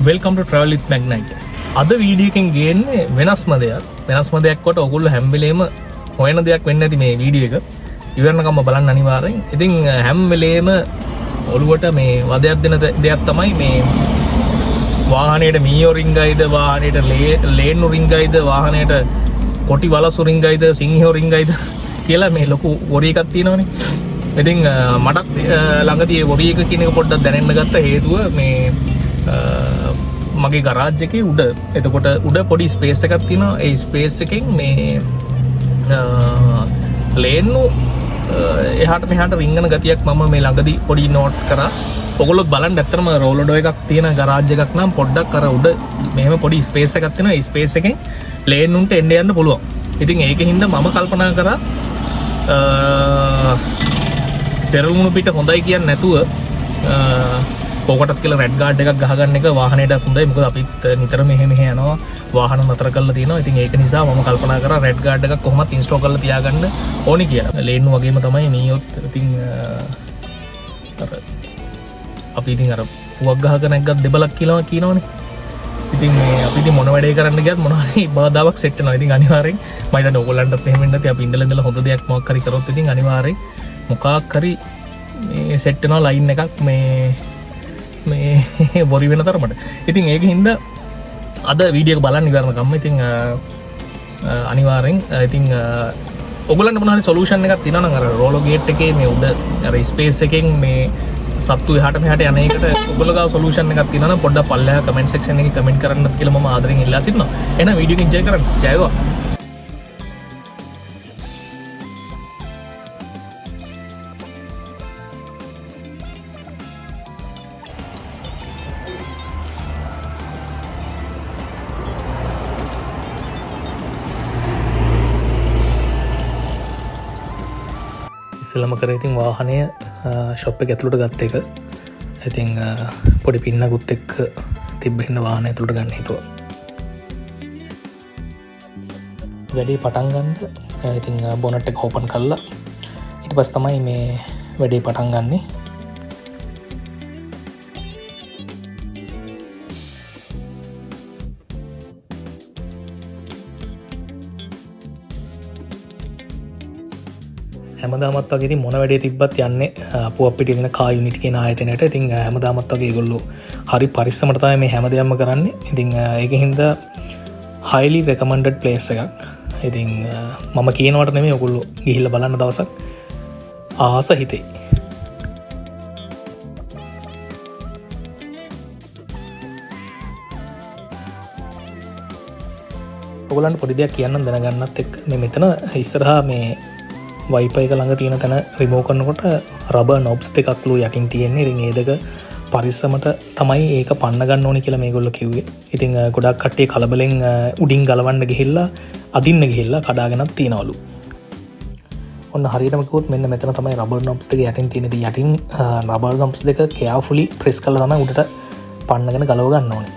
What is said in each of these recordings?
Welcome ටු travel විත් මැග්නයිට්. අද video එකෙන් ගේන්නේ වෙනස්ම දෙයක් කොට ඔයගොල්ලෝ හැම වෙලේම හොයන දෙයක් වෙන්නේ නැති මේ වීඩියෝ එක ඉවරනකම්ම බලන්න අනිවාර්යෙන්. ඉතින් හැම වෙලේම ඔළුවට මේ වදයක් දෙන දෙයක් තමයි මේ වාහනේට මීයෝ රින්ගයිද, වාහනේට ලේන්නු රින්ගයිද, වාහනේට කොටි වලසු රින්ගයිද, සිංහයෝ රින්ගයිද කියලා මේ ලොකු වොරි එකක් තියෙනවනේ. ඉතින් මටත් ළඟදී ඒ වොරි එක කියන එක පොඩ්ඩක් දැනෙන්න ගත්ත හේතුව මේ මගේ ගරාජ් එකේ උඩ එතකොට උඩ පොඩි ස්පේස් එකක් තියෙනවා. ඒ ස්පේස් එකෙන් මේ ලේන්නු එහාට මෙහාට රිංගන ගතියක් මම මේ ළඟදී පොඩි නෝට් කරා. ඔයගොල්ලොත් බලන්න ඇත්තටම රෝලඩෝ එකක් තියෙන ගරාජ් එකක් නම් පොඩ්ඩක් අර උඩ මෙහෙම පොඩි ස්පේස් එකක් තියෙනවා. ඒ ස්පේස් එකෙන් ලේන්නුන්ට එන්න යන්න පුළුවන්. ඉතින් ඒකෙන් හින්දා මම කල්පනා කරා පෙරළුණු පිට හොඳයි කියන්නේ නැතුව පොකටත් කියලා රෙඩ් ගාඩ් එකක් ගහගන්න එක වාහනේට හොඳයි. මොකද අපිත් නිතර මෙහෙම යනවා වාහන නතර කරලා තියෙනවා. ඉතින් ඒක නිසා මම කල්පනා කරා රෙඩ් ගාඩ් එකක් කොහොමත් ඉන්ස්ටෝල් කරලා තියාගන්න ඕනි කියලා. ලේන්නු වගේම තමයි මීයොත්. ඉතින් අර අපි ඉතින් අර පුවක් ගහක නැග්ගත් දෙබලක් කියලා කියනවනේ. ඉතින් මේ අපි ඉතින් මොන වැඩේ කරන්න ගියත් මොනවාරි බාධාවක් සෙට් වෙනවා. ඉතින් අනිවාර්යෙන් මම හිතන්නේ ඕගොල්ලන්ටත් එහෙම වෙන්න නැති. අපි ඉඳලා හොඳ දෙයක් මොකක් හරි කරොත් ඉතින් අනිවාර්යෙන් මොකක් හරි මේ සෙට් වෙනවා ලයින් එකක් මේ බොරි වෙන තරමට. ඉතින් ඒක හින්දා අද වීඩියෝ එක බලන්න ඉවරනකම් ඉතින් අනිවාර්යෙන් ඉතින් ඔයගොල්ලන්ට මොන හරි සොලියුෂන් එකක් තියෙනවා නම් අර රෝලෝ ගේට් එකේ මේ උඩ අර ස්පේස් එකෙන් මේ සත්තු එහාට මෙහාට යන එකට ඔයගොල්ලෝ ගාව සොලියුෂන් එකක් තියෙනවා නම් පොඩ්ඩක් පල්ලෙහා කමෙන්ට් සෙක්ෂන් එකේ කමෙන්ට් කරන්නත් කියලා මම ආදරෙන් ඉල්ලා සිටිනවා. එහෙනම් වීඩියෝ එක එන්ජොයි කරන්න. ජය වේවා. ඉස්සෙල්ලම කරේ ඉතින් වාහනය ෂොප් එක ඇතුළට ගත්ත එක. ඉතින් පොඩි පින්නකුත් එක්ක තිබ්බ හින්දා වාහනය ඇතුළට ගන්න හිතුවා. වැඩේ පටන් ගන්න ඉතින් බොනට් එක ඕපන් කළා. ඊට පස්සේ තමයි මේ වැඩේ පටන් ගන්නේ. හැමදාමත් වගේ ඉතින් මොන වැඩේ තිබ්බත් යන්නේ පුවක් පිටින් දෙන කා යුනිට් කියන ආයතනයට. ඉතින් හැමදාමත් වගේ ඒගොල්ලෝ හරි පරිස්සමට තමයි මේ හැමදේම කරන්නේ. ඉතින් ඒකෙන් හින්දා highly recommended place එකක්. ඉතින් මම කියනවට නෙමෙයි ඔයගොල්ලෝ ගිහිල්ලා බලන්න දවසක් ආස හිතේ. ඔයගොල්ලන්ට පොඩි දෙයක් කියන්නම් දැනගන්නත් එක්ක මේ මෙතන ඉස්සරහා මේ වයිපර් එක ළඟ තියෙන තැන රිමූව් කරනකොට රබර් නොබ්ස් දෙකක්ලු යකින් තියෙන්නේ. ඉතින් ඒ දෙක පරිස්සමට තමයි ඒක පන්න ගන්න ඕනේ කියලා මේගොල්ලෝ කිව්වේ. ඉතින් ගොඩක් කට්ටිය කලබලෙන් උඩින් ගලවන්න ගිහිල්ලා අදින්න ගිහිල්ලා කඩාගෙනත් තියනවලු. ඔන්න හරියටම කිව්වොත් මෙන්න මෙතන තමයි රබර් නොබ්ස් දෙක යටින් තියෙන. ඉතින් යටින් රබර් නොබ්ස් දෙක කෙයාර්ෆුලි ප්‍රෙස් කරලා තමයි උඩට පන්නගෙන ගලව ගන්න ඕනේ.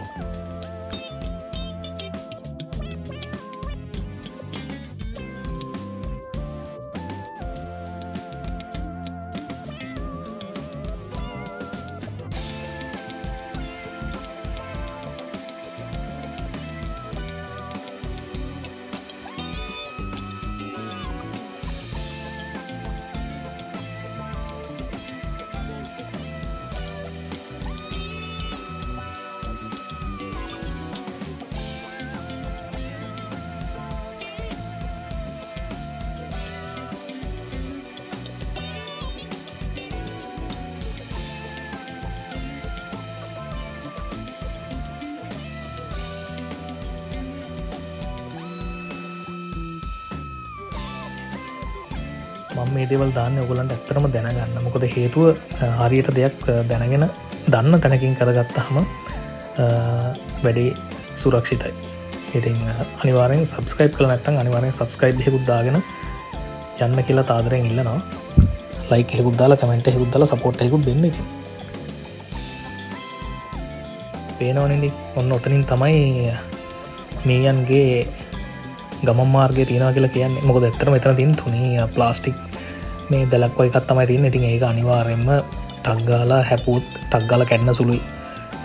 මම මේ දේවල් දාන්නේ ඔයගොල්ලන්ට ඇත්තටම දැනගන්න. මොකද හේතුව හරියට දෙයක් දැනගෙන දන්න තැනකින් කරගත්තාම වැඩේ සුරක්ෂිතයි. ඉතින් අනිවාර්යෙන් subscribe කරලා නැත්නම් අනිවාර්යෙන් subscribe එකකුත් දාගෙන යන්න කියලා තාදරෙන් ඉල්ලනවා. like එකකුත් දාලා comment එකකුත් දාලා support එකකුත් දෙන්න ඉතින්. පේනවනේ ඔන්න ඔතනින් තමයි මීයන්ගේ ගමන් මාර්ගය තියෙනවා කියලා කියන්නේ. මොකද ඇත්තටම මෙතන තියෙන තුනී ප්ලාස්ටික් මේ දලක් වගේ එකක් තමයි තියෙන්නේ. ඉතින් ඒක අනිවාර්යයෙන්ම ටක් ගාලා හැපුවොත් ටක් ගාලා කැඩෙන සුළුයි.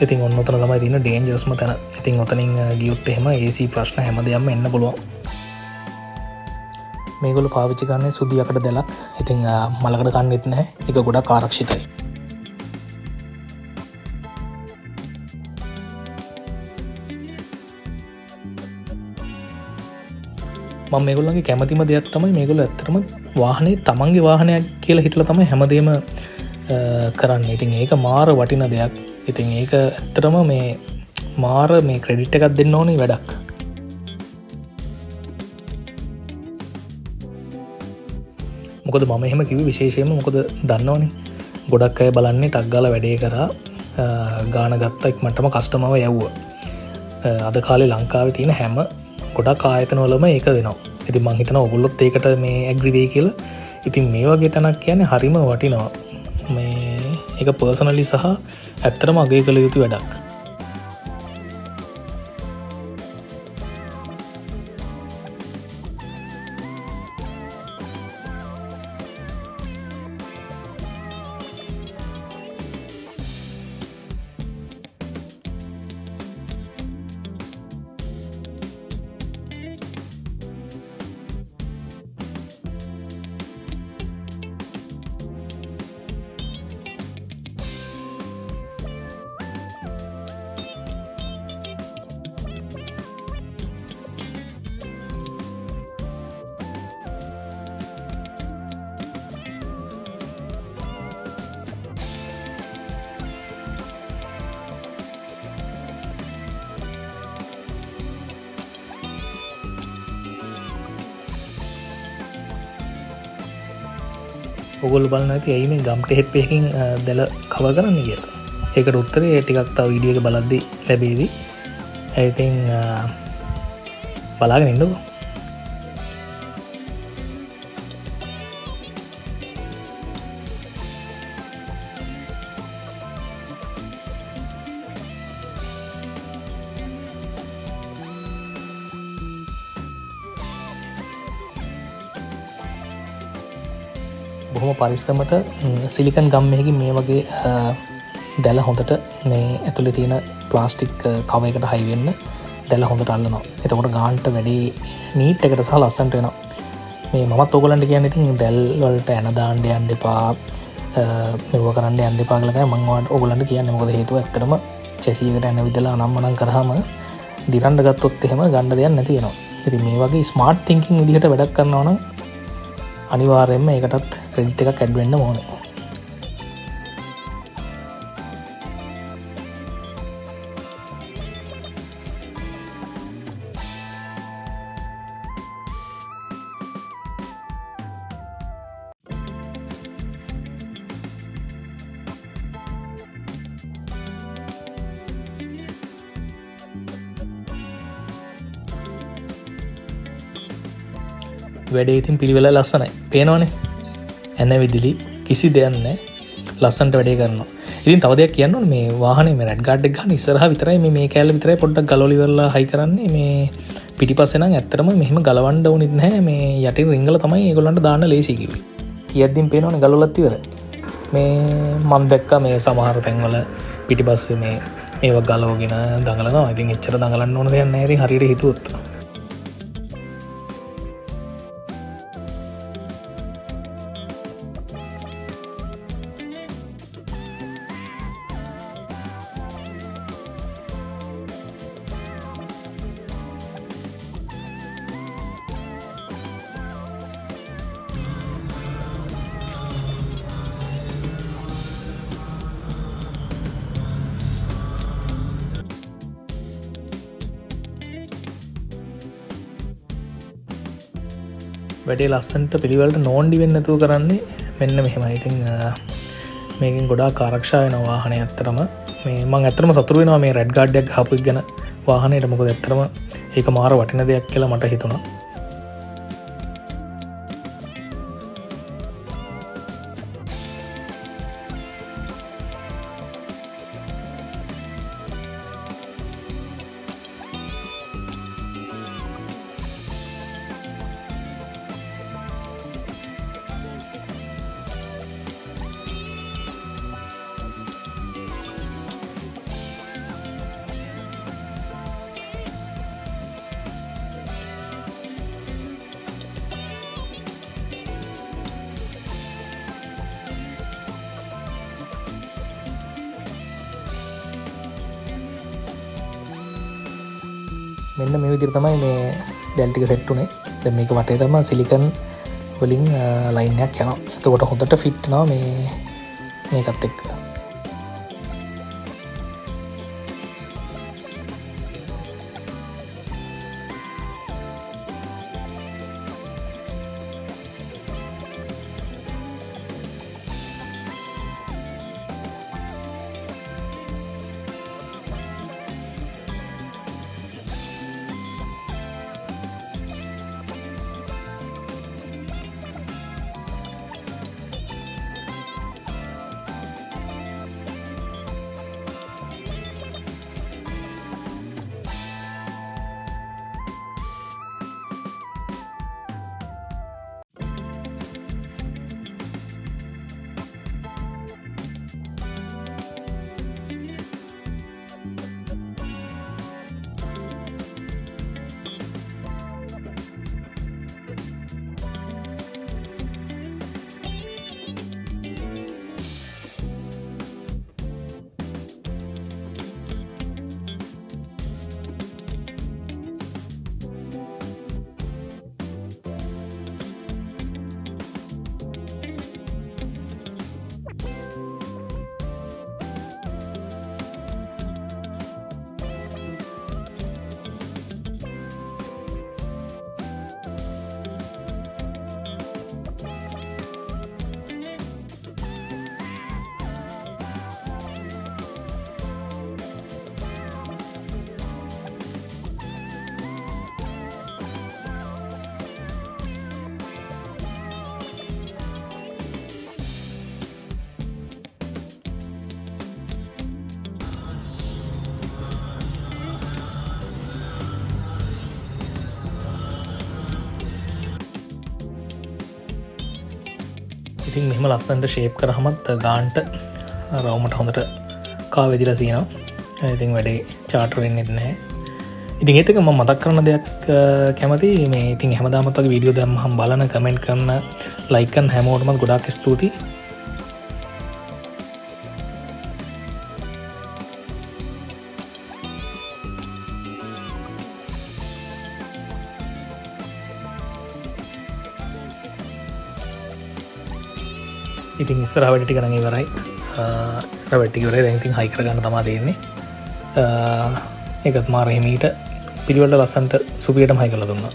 ඉතින් ඔන්න ඔතන තමයි තියෙන ඩේන්ජර්ස්ම තැන. ඉතින් ඔතනින් ගියොත් එහෙම AC ප්‍රශ්න හැමදේම එන්න පුළුවන්. මේගොල්ලෝ පාවිච්චි කරන්නේ සුදු යකඩ දැලක්. ඉතින් මලකඩ කන්නෙත් නැහැ. ඒක ගොඩක් ආරක්ෂිතයි. මම මේගොල්ලන්ගේ කැමතිම දෙයක් තමයි මේගොල්ලෝ ඇත්තටම වාහනේ තමන්ගේ වාහනයක් කියලා හිතලා තමයි හැමදේම කරන්නේ. ඉතින් ඒක මාර වටින දෙයක්. ඉතින් ඒක ඇත්තටම මේ මාර මේ ක්‍රෙඩිට් එකක් දෙන්න ඕනේ වැඩක්. මොකද මම එහෙම කිව්වේ විශේෂයෙන්ම මොකද දන්නවනේ ගොඩක් අය බලන්නේ ටක් ගාලා වැඩේ කරා ගාන ගත්තා ඉක්මනටම කස්ටමර්ව යවුවා. අද කාලේ ලංකාවේ තියෙන හැම ගොඩක් ආයතනවලම ඒක වෙනවා. ඉතින් මං හිතනවා ඔයගොල්ලොත් ඒකට මේ ඇග්‍රි වෙයි කියලා. ඉතින් මේ වගේ තැනක් කියන්නේ හරිම වටිනවා. මේ ඒක පර්සනලි සහ ඇත්තටම අගය කළ යුතු වැඩක්. ඔගොල්ලෝ බලන්න ඇති ඇයි මේ ගම් ටේප් එකකින් දැල කව කරන්න කියලා. ඒකට උත්තරේ ටිකක් තව වීඩියෝ එක බලද්දි ලැබෙවි. ඉතින් බලාගෙන ඉන්නකෝ. බොහොම පරිස්සමට සිලිකන් ගම්මයකින් මේ වගේ දැල හොඳට මේ ඇතුළේ තියෙන ප්ලාස්ටික් කව එකට හයි වෙන්න දැල හොඳට අල්ලනවා. එතකොට ගාන්ට වැඩි නීට් එකට සහ ලස්සනට වෙනවා. මේ මමත් ඕගොල්ලන්ට කියන්නේ ඉතින් දැල් වලට එන දාන්න යන්න එපා. මෙව කරන්න යන්න එපා කියලා තමයි මම ඕගොල්ලන්ට කියන්නේ. මොකද හේතුව ඇත්තටම චැසි එකට එන විදලා අනම්මනම් කරාම දිරන්න ගත්තොත් එහෙම ගන්න දෙයක් නැති වෙනවා. ඉතින් මේ වගේ ස්මාර්ට් තින්කින් විදිහට වැඩක් කරනවා නම් අනිවාර්යෙන්ම ඒකටත් ක්‍රෙඩිට් එකක් ඇඩ් වෙන්න ඕනේ. වැඩේ ඉතින් පිළිවෙල ලස්සනයි. පේනවනේ. එන විදිලි කිසි දෙයක් නැහැ. ලස්සනට වැඩේ කරනවා. ඉතින් තව දෙයක් කියන්න ඕනේ මේ වාහනේ මේ රෙඩ් ගාඩ් එක ගන්න ඉස්සරහා විතරයි මේ කෑල්ල විතරයි පොඩ්ඩක් ගලවලා ඉවරලා හයි කරන්නේ. මේ පිටිපස්සේ නම් ඇත්තටම මෙහෙම ගලවන්න ඕනෙත් නැහැ. මේ යටින් රිංගල තමයි ඒගොල්ලන්ට දාන්න ලේසි කිව්වේ. කීයක්දින් පේනවනේ ගලවලත් ඉවරයි. මේ මම දැක්කා මේ සමහර තැන්වල පිටිපස්සේ මේ ඒව ගලවගෙන දඟලනවා. ඉතින් එච්චර දඟලන්න ඕන දෙයක් නැහැ. ඉතින් හරියට හිතුවොත් වැඩේ ලස්සන්ට පිළිවලට නෝන්ඩි වෙන්න නැතුව කරන්නේ මෙන්න මෙහෙමයි. ඉතින් මේකෙන් ගොඩාක් ආරක්ෂා වෙනවා වාහනේ ඇත්තටම. මේ මම ඇත්තටම සතුටු වෙනවා මේ රෙඩ් ගාඩ් එකක් ගහපු එක ගැන වාහනේට. මොකද ඇත්තටම ඒක මාර වටින දෙයක් කියලා මට හිතුණා. මෙන්න මේ විදිහට තමයි මේ දැල් ටික සෙට් උනේ. දැන් මේක වටේටම සිලිකන් වලින් ලයින් එකක් යනවා. එතකොට හොඳට ෆිට වෙනවා මේකත් එක්ක. ඉතින් මෙහෙම ලස්සනට ෂේප් කරාමත් ගාන්ට රවුමට හොඳට කා වෙදිලා තියෙනවා. ඉතින් වැඩේ චාටර් වෙන්නේ නැහැ. ඉතින් ඒත් එක මම මතක් කරන දෙයක් කැමති මේ ඉතින් හැමදාම වගේ වීඩියෝ දැම්මහම බලන කමෙන්ට් කරන ලයික් කරන හැමෝටම ගොඩාක් ස්තුතියි. ඉතින් ඉස්සරහ වැඩ ටික නම් ඉවරයි. ඉස්සරහ වැඩ ටික ඉවරයි. දැන් ඉතින් හයි කරගන්න තමයි දෙන්නේ. ඒකත් මාර හිමීට පිළිවෙලට ලස්සන්ට සුපියටම හයි කරලා දුන්නා.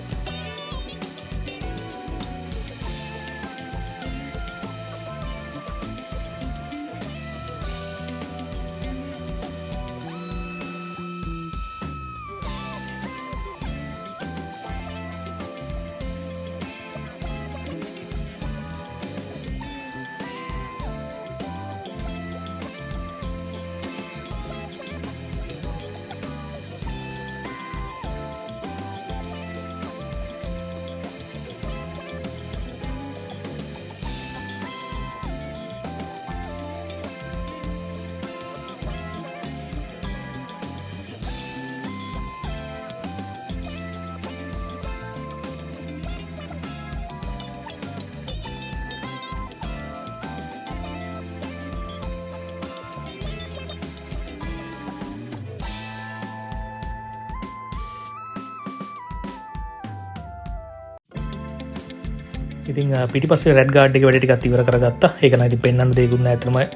ඉතින් පිටිපස්සේ රෙඩ් ගාඩ් එක වැඩ ටිකක් ඉවර කරගත්තා. ඒක නම් ඉතින් පෙන්වන්න දෙයක්වත් නැහැ.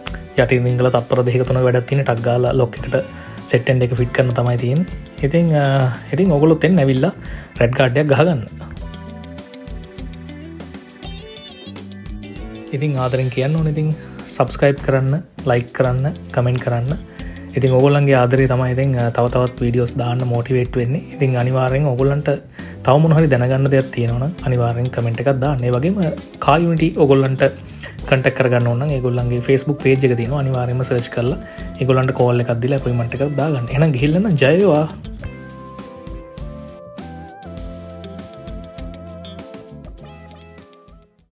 ඇත්තටම යටින් ඉංගල තප්පර දෙකක තුනක වැඩක් තියෙන ටක් ගාලා ලොක් එකට සෙට් එන්ඩ් එක ෆිට කරන තමයි තියෙන්නේ. ඉතින් ඔයගොල්ලොත් එන්න ඇවිල්ලා රෙඩ් ගාඩ් එකක් ගහගන්න. ඉතින් ආදරෙන් කියන්න ඕනේ ඉතින් subscribe කරන්න, like කරන්න, comment කරන්න. ඉතින් ඔයගොල්ලන්ගේ ආදරේ තමයි ඉතින් තව තවත් වීඩියෝස් දාන්න මොටිවේට් වෙන්නේ. ඉතින් අනිවාර්යෙන් ඔයගොල්ලන්ට තව මොන හරි දැනගන්න දෙයක් තියෙනවා නම් අනිවාර්යෙන් කමෙන්ට් එකක් දාන්න. ඒ වගේම කා යුනිටි ඔයගොල්ලන්ට කන්ටැක්ට් කරගන්න ඕන නම් ඒගොල්ලන්ගේ Facebook page එක තියෙනවා. අනිවාර්යෙන්ම සර්ච් කරලා ඒගොල්ලන්ට කෝල් එකක් දීලා අපොයින්ට්මන්ට් එකක් දාගන්න. එහෙනම් ගිහිල්ලා නම් ජය වේවා.